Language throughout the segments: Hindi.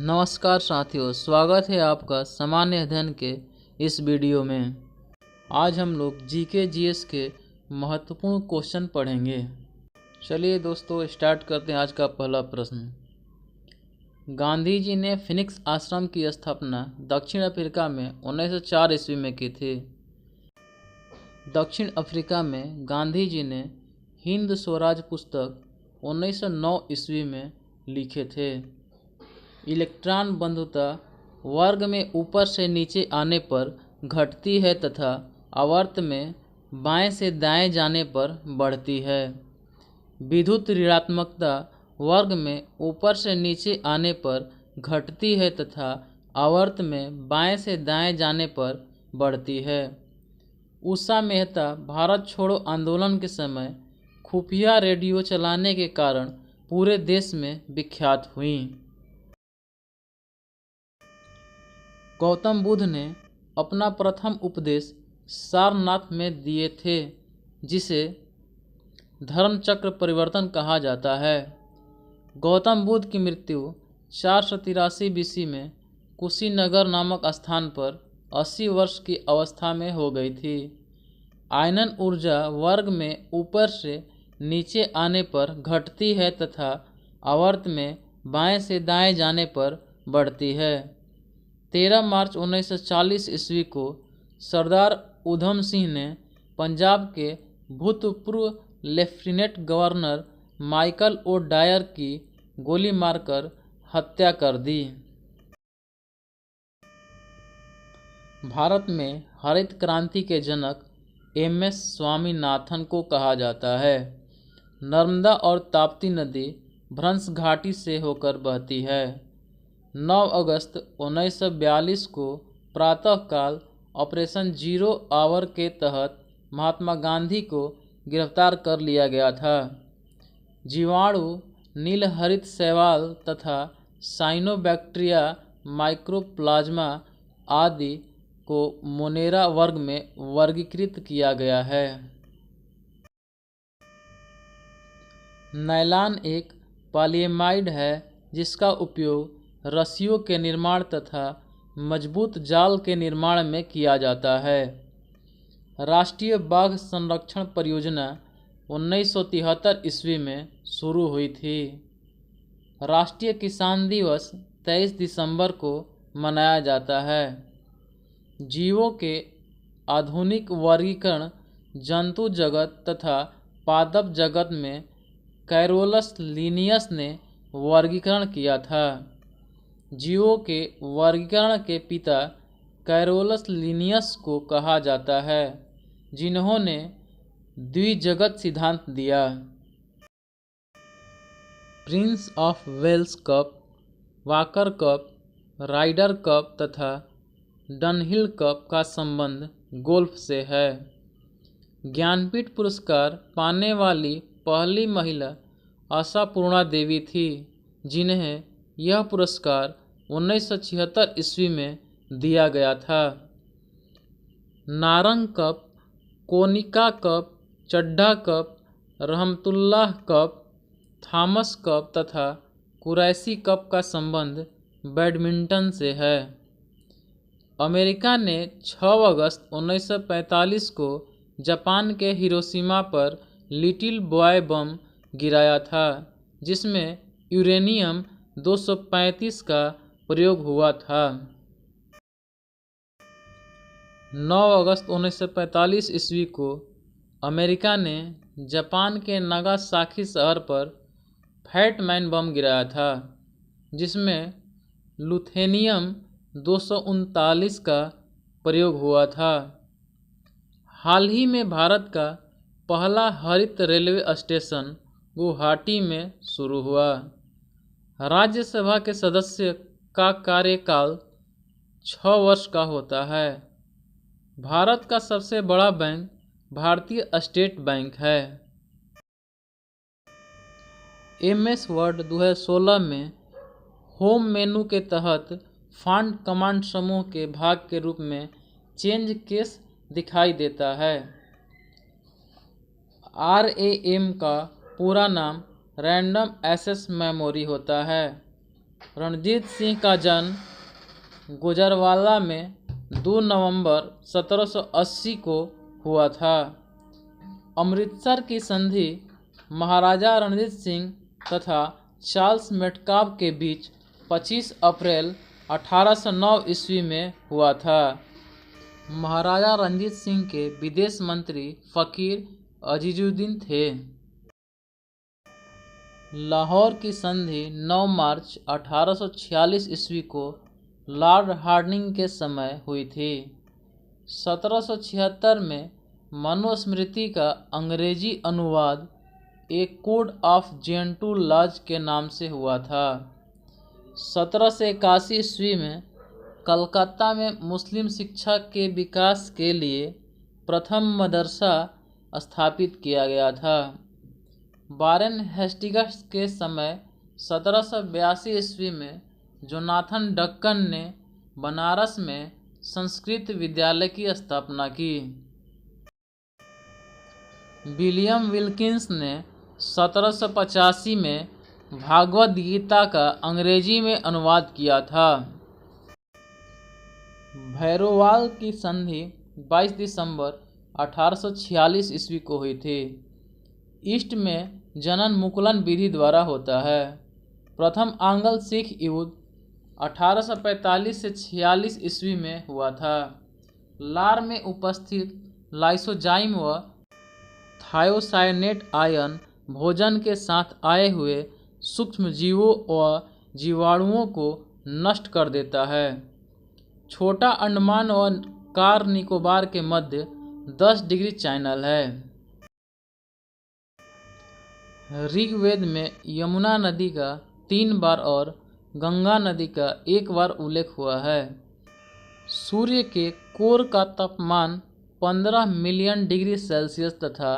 नमस्कार साथियों, स्वागत है आपका सामान्य अध्ययन के इस वीडियो में। आज हम लोग जीके जीएस के महत्वपूर्ण क्वेश्चन पढ़ेंगे। चलिए दोस्तों, स्टार्ट करते हैं। आज का पहला प्रश्न, गांधी जी ने फिनिक्स आश्रम की स्थापना दक्षिण अफ्रीका में 1904 ईस्वी में की थी। दक्षिण अफ्रीका में गांधी जी ने हिंद स्वराज पुस्तक 1909 ईस्वी में लिखे थे। इलेक्ट्रॉन बंधुता वर्ग में ऊपर से नीचे आने पर घटती है तथा आवर्त में बाएं से दाएं जाने पर बढ़ती है। विद्युत ऋणात्मकता वर्ग में ऊपर से नीचे आने पर घटती है तथा आवर्त में बाएं से दाएं जाने पर बढ़ती है। उषा मेहता भारत छोड़ो आंदोलन के समय खुफिया रेडियो चलाने के कारण पूरे देश में विख्यात हुईं। गौतम बुद्ध ने अपना प्रथम उपदेश सारनाथ में दिए थे, जिसे धर्मचक्र परिवर्तन कहा जाता है। गौतम बुद्ध की मृत्यु 483 BC में कुशीनगर नामक स्थान पर 80 वर्ष की अवस्था में हो गई थी। आयनन ऊर्जा वर्ग में ऊपर से नीचे आने पर घटती है तथा आवर्त में बाएं से दाएं जाने पर बढ़ती है। 13 मार्च 1940 ईस्वी को सरदार उधम सिंह ने पंजाब के भूतपूर्व lieutenant governor Michael O'Dwyer की गोली मारकर हत्या कर दी। भारत में हरित क्रांति के जनक MS स्वामीनाथन को कहा जाता है। नर्मदा और ताप्ती नदी भ्रंश घाटी से होकर बहती है। 9 अगस्त 1942 को प्रातःकाल ऑपरेशन जीरो आवर के तहत महात्मा गांधी को गिरफ्तार कर लिया गया था। जीवाणु नीलहरित शैवाल तथा साइनोबैक्टीरिया माइक्रोप्लाज्मा आदि को मोनेरा वर्ग में वर्गीकृत किया गया है। नायलॉन एक पॉलीएमाइड है जिसका उपयोग रस्सियों के निर्माण तथा मजबूत जाल के निर्माण में किया जाता है। राष्ट्रीय बाघ संरक्षण परियोजना 1973 ईस्वी में शुरू हुई थी। राष्ट्रीय किसान दिवस 23 दिसंबर को मनाया जाता है। जीवों के आधुनिक वर्गीकरण जंतु जगत तथा पादप जगत में कैरोलस लिनियस ने वर्गीकरण किया था। जीवों के वर्गीकरण के पिता कैरोलस लिनियस को कहा जाता है, जिन्होंने द्विजगत सिद्धांत दिया। Prince of Wales cup, Walker cup, Ryder cup तथा डनहिल कप का संबंध गोल्फ से है। ज्ञानपीठ पुरस्कार पाने वाली पहली महिला आशापूर्णा देवी थी, जिन्हें यह पुरस्कार 1976 ईस्वी में दिया गया था। Narang cup, Konica cup, Chadha cup, Rahmatullah cup, Thomas cup तथा कुरैशी कप का संबंध बैडमिंटन से है। अमेरिका ने 6 अगस्त 1945 को जापान के हिरोशिमा पर लिटिल बॉय बम गिराया था, जिसमें यूरेनियम 235 का प्रयोग हुआ था। 9 अगस्त 1945 ईस्वी को अमेरिका ने जापान के नागासाकी शहर पर फैट मैन बम गिराया था, जिसमें लुथेनियम 239 का प्रयोग हुआ था। हाल ही में भारत का पहला हरित रेलवे स्टेशन गुवाहाटी में शुरू हुआ। राज्यसभा के सदस्य का कार्यकाल 6 वर्ष का होता है। भारत का सबसे बड़ा बैंक भारतीय स्टेट बैंक है। MS वर्ड 2016 में होम मेनू के तहत फाइंड कमांड समूह के भाग के रूप में चेंज केस दिखाई देता है। RAM का पूरा नाम रैंडम एक्सेस मेमोरी होता है। रणजीत सिंह का जन्म गुजरावाला में 2 नवंबर 1780 को हुआ था। अमृतसर की संधि महाराजा रणजीत सिंह तथा चार्ल्स मेटकाफ के बीच 25 अप्रैल 1809 ईस्वी में हुआ था। महाराजा रणजीत सिंह के विदेश मंत्री फ़कीर अजीजुद्दीन थे। लाहौर की संधि 9 मार्च 1846 ईस्वी को लॉर्ड हार्डिंग के समय हुई थी। 1776 में मनुस्मृति का अंग्रेजी अनुवाद एक कोड ऑफ जेंटू लॉज के नाम से हुआ था। 1781 ईस्वी में कलकत्ता में मुस्लिम शिक्षा के विकास के लिए प्रथम मदरसा स्थापित किया गया था। वारेन हेस्टिंग्स के समय 1782 ईस्वी में जोनाथन डक्कन ने बनारस में संस्कृत विद्यालय की स्थापना की। विलियम विल्किंस ने 1785 में भागवत गीता का अंग्रेजी में अनुवाद किया था। भैरोवाल की संधि 22 दिसंबर 1846 ईस्वी को हुई थी। ईस्ट में जनन मुकुलन विधि द्वारा होता है। प्रथम आंग्ल सिख युद्ध 1845 से 46 ईस्वी में हुआ था। लार में उपस्थित लाइसोजाइम व थायोसाइनेट आयन भोजन के साथ आए हुए सूक्ष्म जीवों व जीवाणुओं को नष्ट कर देता है। छोटा अंडमान व कार निकोबार के मध्य 10 डिग्री चैनल है। ऋग्वेद में यमुना नदी का 3 बार और गंगा नदी का 1 बार उल्लेख हुआ है। सूर्य के कोर का तापमान 15 मिलियन डिग्री सेल्सियस तथा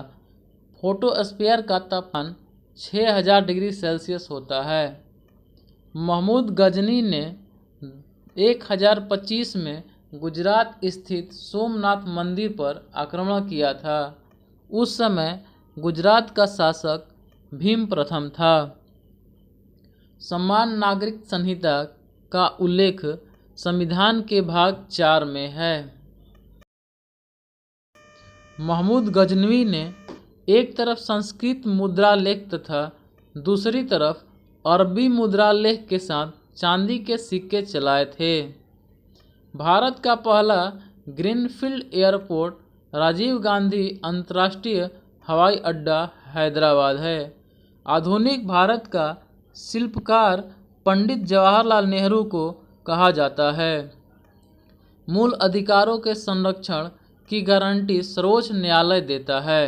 फोटोस्फीयर का तापमान 6000 डिग्री सेल्सियस होता है। महमूद गजनी ने 1025 में गुजरात स्थित सोमनाथ मंदिर पर आक्रमण किया था। उस समय गुजरात का शासक भीम प्रथम था। समान नागरिक संहिता का उल्लेख संविधान के भाग 4 में है। महमूद गजनवी ने एक तरफ संस्कृत मुद्रालेख तथा दूसरी तरफ अरबी मुद्रालेख के साथ चांदी के सिक्के चलाए थे। भारत का पहला ग्रीनफील्ड एयरपोर्ट राजीव गांधी अंतर्राष्ट्रीय हवाई अड्डा हैदराबाद है। आधुनिक भारत का शिल्पकार पंडित जवाहरलाल नेहरू को कहा जाता है। मूल अधिकारों के संरक्षण की गारंटी सर्वोच्च न्यायालय देता है।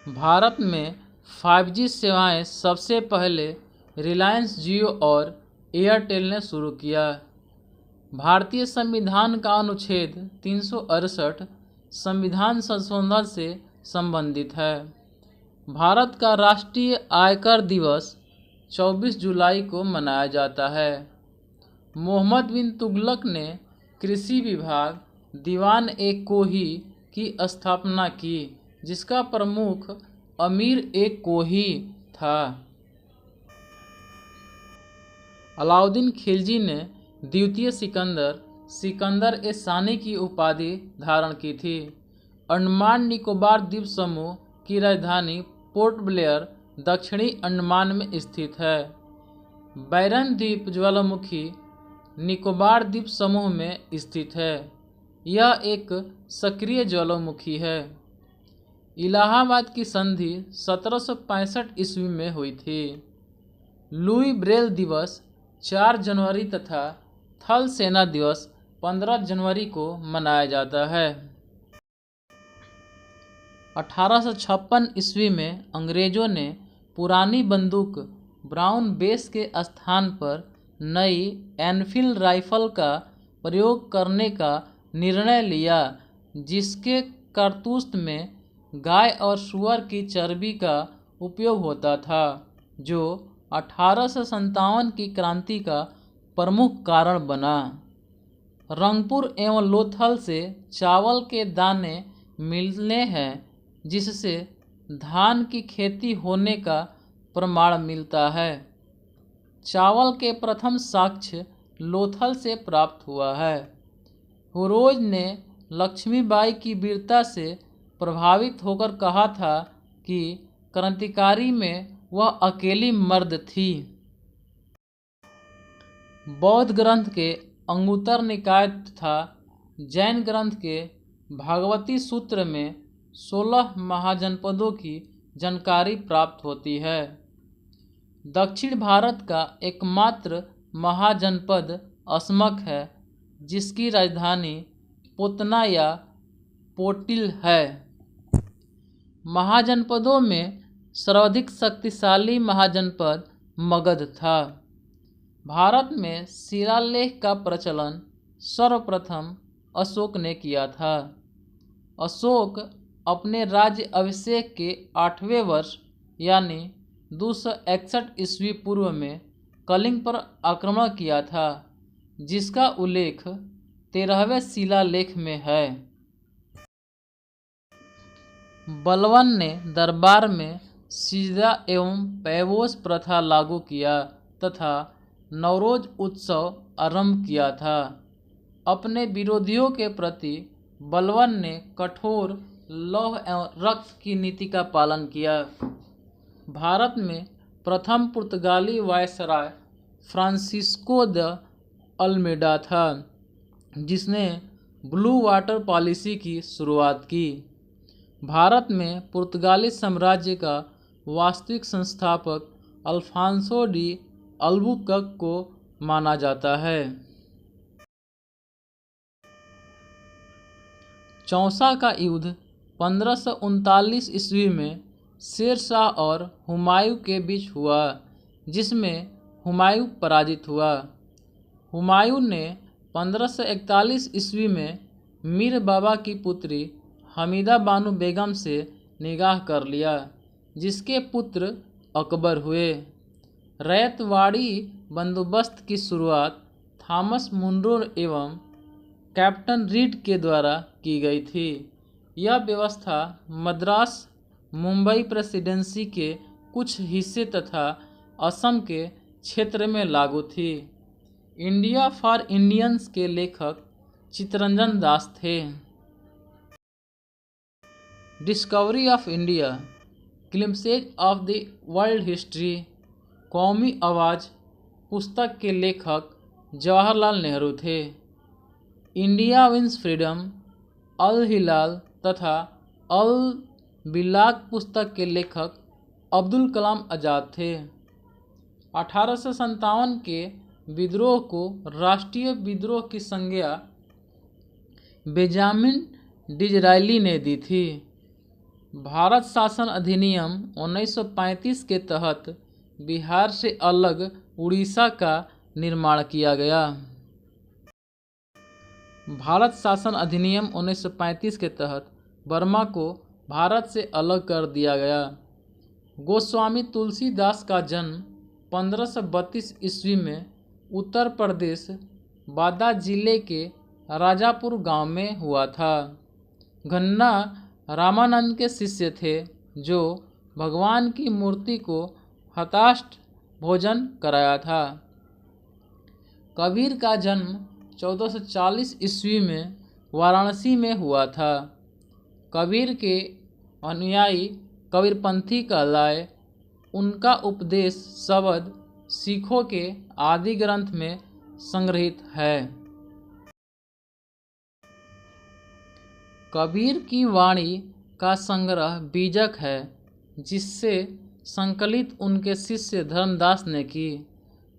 भारत में 5G सेवाएं सबसे पहले रिलायंस जियो और एयरटेल ने शुरू किया। भारतीय संविधान का अनुच्छेद 368 संविधान संशोधन से संबंधित है। भारत का राष्ट्रीय आयकर दिवस 24 जुलाई को मनाया जाता है। मोहम्मद बिन तुगलक ने कृषि विभाग दीवान-ए-कोही की स्थापना की, जिसका प्रमुख अमीर-ए-कोही था। अलाउद्दीन खिलजी ने द्वितीय सिकंदर-ए-सानी की उपाधि धारण की थी। अंडमान निकोबार द्वीप समूह की राजधानी पोर्ट ब्लेयर दक्षिणी अंडमान में स्थित है। बैरन द्वीप ज्वालामुखी निकोबार द्वीप समूह में स्थित है। यह एक सक्रिय ज्वालामुखी है। इलाहाबाद की संधि 1765 ईस्वी में हुई थी। लुई ब्रेल दिवस 4 जनवरी तथा थल सेना दिवस 15 जनवरी को मनाया जाता है। 1856 ईस्वी में अंग्रेजों ने पुरानी बंदूक ब्राउन बेस के स्थान पर नई एनफील्ड राइफल का प्रयोग करने का निर्णय लिया, जिसके कारतूस में गाय और सूअर की चर्बी का उपयोग होता था, जो 1857 की क्रांति का प्रमुख कारण बना। रंगपुर एवं लोथल से चावल के दाने मिलने हैं, जिससे धान की खेती होने का प्रमाण मिलता है। चावल के प्रथम साक्ष्य लोथल से प्राप्त हुआ है। हुरोज ने लक्ष्मीबाई की वीरता से प्रभावित होकर कहा था कि क्रांतिकारी में वह अकेली मर्द थी। बौद्ध ग्रंथ के अंगुत्तर निकाय तथा जैन ग्रंथ के भागवती सूत्र में 16 महाजनपदों की जानकारी प्राप्त होती है। दक्षिण भारत का एकमात्र महाजनपद असमक है, जिसकी राजधानी पोतना या पोटिल है। महाजनपदों में सर्वाधिक शक्तिशाली महाजनपद मगध था। भारत में शिलालेख का प्रचलन सर्वप्रथम अशोक ने किया था। अशोक अपने राज्य अभिषेक के 8वें वर्ष यानी 261 ईस्वी पूर्व में कलिंग पर आक्रमण किया था, जिसका उल्लेख 13वें शिलालेख में है। बलवन ने दरबार में सिजदा एवं पैबोस प्रथा लागू किया तथा नवरोज उत्सव आरंभ किया था। अपने विरोधियों के प्रति बलवन ने कठोर लौह एवं रक्त की नीति का पालन किया। भारत में प्रथम पुर्तगाली वायसराय फ्रांसिस्को द अल्मेडा था, जिसने ब्लू वाटर पॉलिसी की शुरुआत की। भारत में पुर्तगाली साम्राज्य का वास्तविक संस्थापक अल्फांसो डी अल्बुकर्क को माना जाता है। चौसा का युद्ध 1539 ईस्वी में शेर शाह और हुमायूं के बीच हुआ, जिसमें हुमायूं पराजित हुआ। हुमायूं ने 1541 ईस्वी में मीर बाबा की पुत्री हमीदा बानो बेगम से निकाह कर लिया, जिसके पुत्र अकबर हुए। रैयतवाड़ी बंदोबस्त की शुरुआत थॉमस मुनरो एवं कैप्टन रीड के द्वारा की गई थी। यह व्यवस्था मद्रास, मुंबई प्रेसिडेंसी के कुछ हिस्से तथा असम के क्षेत्र में लागू थी। इंडिया फॉर इंडियंस के लेखक चित्तरंजन दास थे। Discovery of India, glimpses of the world history, Qaumi Awaz पुस्तक के लेखक जवाहरलाल नेहरू थे। India wins freedom, Al Hilal तथा अल बिलाग पुस्तक के लेखक अब्दुल कलाम आज़ाद थे। 1857 के विद्रोह को राष्ट्रीय विद्रोह की संज्ञा बेंजामिन डिज़रायली ने दी थी। भारत शासन अधिनियम 1935 के तहत बिहार से अलग उड़ीसा का निर्माण किया गया। भारत शासन अधिनियम 1935 के तहत बर्मा को भारत से अलग कर दिया गया। गोस्वामी तुलसीदास का जन्म 1532 ईस्वी में उत्तर प्रदेश बादा जिले के राजापुर गांव में हुआ था। घन्ना रामानंद के शिष्य थे, जो भगवान की मूर्ति को हताष्ट भोजन कराया था। कबीर का जन्म 1440 ईस्वी में वाराणसी में हुआ था। कबीर के अनुयायी कबीरपंथी कहलाए। उनका उपदेश शब्द सिखों के आदि ग्रंथ में संग्रहित है। कबीर की वाणी का संग्रह बीजक है, जिससे संकलित उनके शिष्य धर्मदास ने की।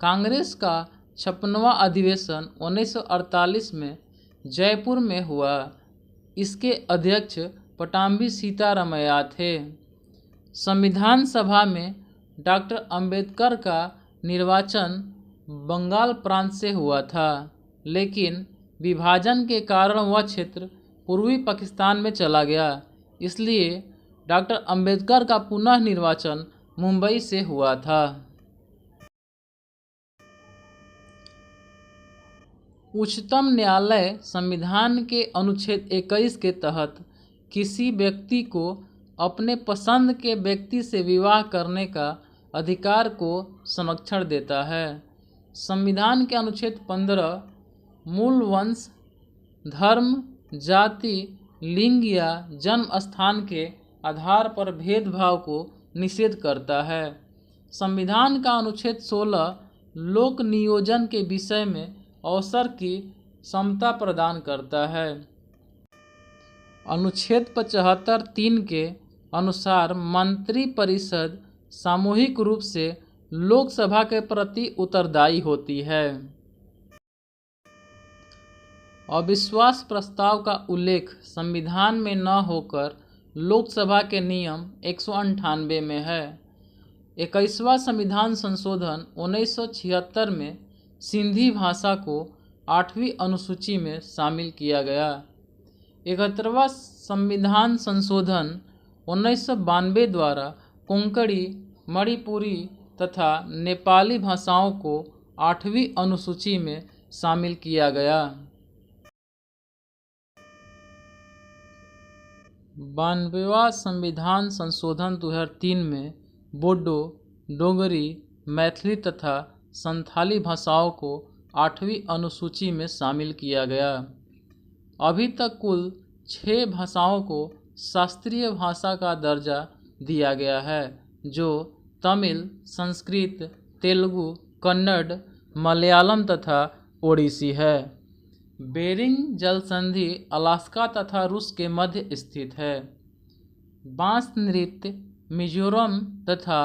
कांग्रेस का 56वां अधिवेशन 1948 में जयपुर में हुआ। इसके अध्यक्ष पटाभी सीतारामैया थे। संविधान सभा में डॉक्टर अंबेडकर का निर्वाचन बंगाल प्रांत से हुआ था, लेकिन विभाजन के कारण वह क्षेत्र पूर्वी पाकिस्तान में चला गया। इसलिए डॉक्टर अंबेडकर का पुनः निर्वाचन मुंबई से हुआ था। उच्चतम न्यायालय संविधान के अनुच्छेद 21 के तहत किसी व्यक्ति को अपने पसंद के व्यक्ति से विवाह करने का अधिकार को संरक्षण देता है। संविधान के अनुच्छेद 15 मूल वंश, धर्म, जाति, लिंग या जन्म स्थान के आधार पर भेदभाव को निषेध करता है। संविधान का अनुच्छेद 16 लोक नियोजन के विषय में अवसर की समता प्रदान करता है। अनुच्छेद 75 3 के अनुसार मंत्रिपरिषद सामूहिक रूप से लोकसभा के प्रति उत्तरदायी होती है। अविश्वास प्रस्ताव का उल्लेख संविधान में न होकर लोकसभा के नियम 198 में है। 21वां संविधान संशोधन 1976 में सिंधी भाषा को 8वीं अनुसूची में शामिल किया गया। 71वां संविधान संशोधन 1992 द्वारा कोंकणी, मणिपुरी तथा नेपाली भाषाओं को 8वीं अनुसूची में शामिल किया गया। 92वां संविधान संशोधन 2003 में बोडो, डोगरी, मैथिली तथा संथाली भाषाओं को 8वीं अनुसूची में शामिल किया गया। अभी तक कुल 6 भाषाओं को शास्त्रीय भाषा का दर्जा दिया गया है, जो तमिल, संस्कृत, तेलुगु, कन्नड़, मलयालम तथा ओडिसी है। बेरिंग जलसंधि अलास्का तथा रूस के मध्य स्थित है। बांस नृत्य मिजोरम तथा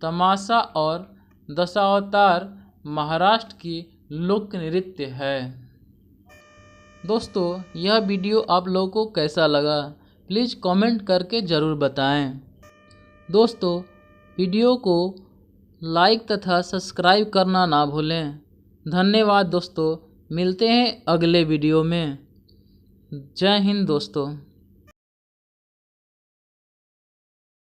तमाशा और दशावतार महाराष्ट्र की लोक नृत्य है। दोस्तों, यह वीडियो आप लोगों को कैसा लगा प्लीज़ कमेंट करके ज़रूर बताएं। दोस्तों, वीडियो को लाइक तथा सब्सक्राइब करना ना भूलें। धन्यवाद दोस्तों, मिलते हैं अगले वीडियो में। जय हिंद दोस्तों।